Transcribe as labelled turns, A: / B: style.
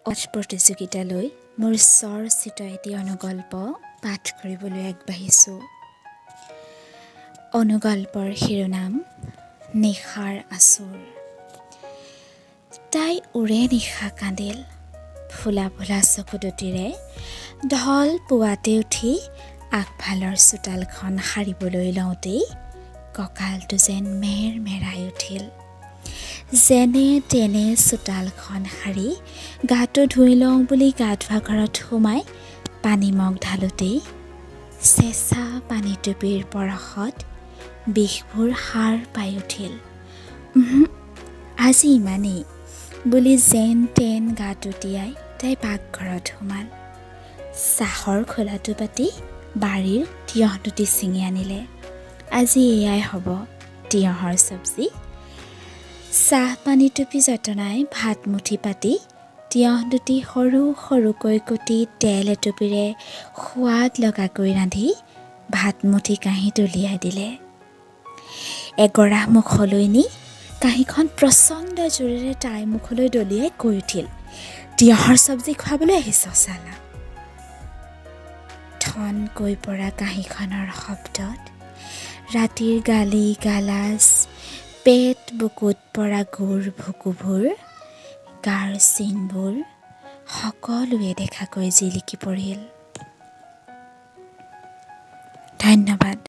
A: পাঠ প্ৰতিযোগিতালৈ মোৰ স্বৰচিত এটি অনুগল্প পাঠ কৰিবলৈ আগবাঢ়িছোঁ। অনুগল্পৰ শিৰোনাম নিশাৰ আচোৰ। তাই উৰে নিশা কান্দিল, ফুলা ফুলা চকুদুটিৰে ঢল পুৱাতে উঠি আগফালৰ চোতালখন সাৰিবলৈ লওঁতেই কঁকালটো যেন মেৰ মেৰাই উঠিল। যেনে তেনে চোতালখন সাৰি গাটো ধুই লওঁ বুলি গা ধোৱা ঘৰত সোমাই পানীমগ ঢালোতেই চেঁচা পানীটুপিৰ পৰশত বিষবোৰ সাৰ পাই উঠিল। আজি ইমানেই বুলি যেন তেন গাটো তিয়াই তাই পাকঘৰত সোমাল। চাহৰ খোলাটো পাতি বাৰীৰ তিয়ঁহ দুটি ছিঙি আনিলে। আজি এয়াই হ'ব তিয়ঁহৰ চব্জি। চাহ পানী টুপি যতনাই ভাত মুঠি পাতি তিয়ঁহ দুটি সৰু সৰুকৈ কুটি তেল এটুপিৰে সোৱাদ লগাকৈ ৰান্ধি ভাত মুঠি কাঁহীত উলিয়াই দিলে। এগৰাহ মুখলৈ নি কাঁহীখন প্ৰচণ্ড জোৰেৰে তাইৰ মুখলৈ দলিয়াই কৈ উঠিল, তিয়ঁহৰ চব্জি খুৱাবলৈ আহিছ চালা। ঠনকৈ পৰা কাঁহীখনৰ শব্দত ৰাতিৰ গালি গালাজ, পেট বুকুত পৰা গোৰ ভুকুবোৰ, গাৰ চিনবোৰ সকলোৱে দেখাকৈ জিলিকি পৰিল।